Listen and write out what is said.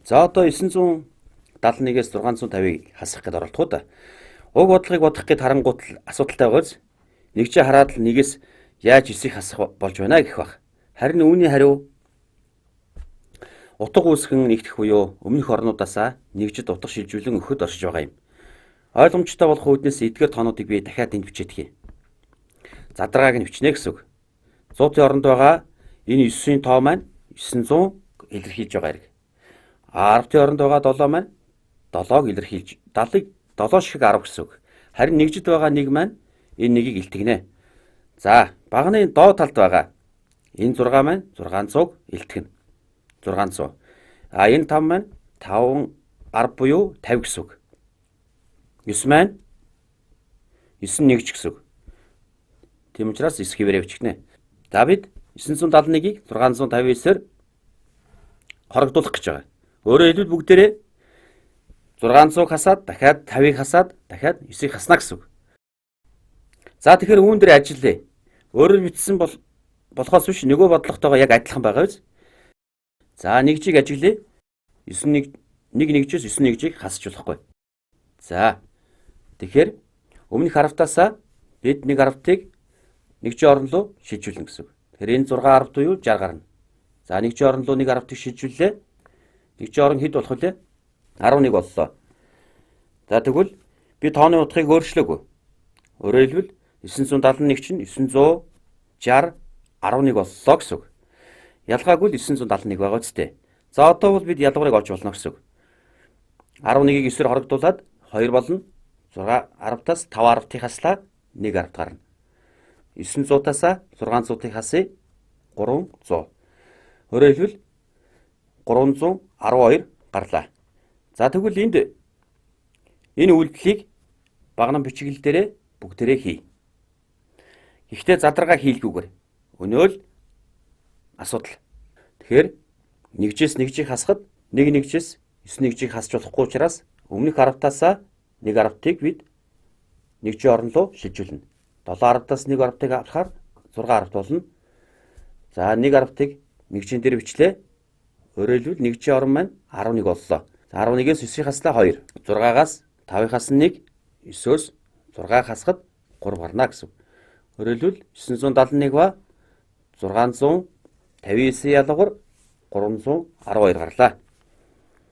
За одоо 971-ээс 650-ыг хасах гээд оролдохоо да. Уг бодлогыг бодох гээд харангуут л асуудалтай байгааз нэг чи хараад л нэгээс яаж 9-ийг хасах болж байна гэх бах. Харин үүний хариу утга үүсгэн нэгдэх буюу өмнөх орнуудаасаа нэгжид утга шилжүүлэн өгөхөд оршиж байгаа юм. Ойлгомжтой болох үүднээс эдгээр тоонуудыг би дахиад энд бичээдгий. Задаргааг нь бичнэ гэсэн үг. 100-ийн оронд байгаа энэ 9-ийн тоо маань 900 илэрхийлж байгаа хэрэг. 10-ийн оронд байгаа 7 маань 7-г илэрхийлж 70-ыг 7 шиг 10 гэсэн үг. Харин нэгжид байгаа 1 маань энэ нэгийг илтгэнэ. За, багны доод талд байгаа энэ 6 маань 600-г илтгэнэ. 600. Энэ 5 маань 5 10 буюу 50 гэсэн үг. 9 маань 9 нэгж гэсэн үг. Тийм учраас 9 хэвээрээ бичгэнэ. За бид 971-ийг 659-ээр хорогдуулах гэж байгаа. Өөрөөр хэлбэл бүгдээрээ 600-г хасаад дахиад 50-ыг хасаад дахиад 9-ийг хаснаа гэсэн үг. За тэгэхээр үүн дээр ажиллая. Өөрөөр бичсэн болохоос биш нөгөө бодлоготойгоо яг адилхан байгаа биз? За нэгжийг ажиглая. 1 нэгжээс 9 нэгжийг хасч болохгүй. За тэгэхээр өмнөх харавтаасаа бид нэг харавтыг нэгжийн орон руу шилжүүлнэ гэсэн үг. Тэгэхээр энэ 6 харавт буюу 60 гарна. За нэгжийн орон руу нэг харавтыг шилжүүллээ. Нэгжийн орон хэд болох вүлээ? 11 боллоо. За тэгвэл би тооны утгыг өөрчлөөгүй. Өөрөөр хэлбэл 971 чинь 960 11 боллоо гэсэн үг. Ялгаагүй л 971 байгаа үстэй. За одоо бол бид ялгарыг олж болно гэсэн үг. 11-ийг 9-ээр хорогдуулад 2 болно. 6 10-таас 5 10-ыг хаслаа 1 10 гарна. 900-таас 600-ыг хасъя 300. Өөрөөр хэлбэл 312 гарлаа. За тэгвэл энэ үйлдэлийг багнан бичгэл дээрээ бүгдээрээ хий. Гэхдээ задаргаа хийлгүүгээр. Өнөө л асуудал. Тэгэхээр нэгжээс нэгжийг хасахад нэг нэгжээс 9 нэгжийг хасч болохгүй учраас өмнөх харавтаасаа нэг харавтыг бид нэгжийн орон руу шилжүүлнэ. 7 харавтаас нэг харавтыг авахаар 6 харавт болно. За нэг харавтыг нэгжийн дээр бичлээ. Өөрөөр хэлбэл нэгжийн орон маань 11 боллоо. 11-ээс 9-ийг хаслаа 2. 6-аас 5-ыг хасна 1. 9-өөс 6-ыг хасахад 3 гарна гэсэн. Өөрөөр хэлбэл 971 ба 659 ялгар 312 гарлаа.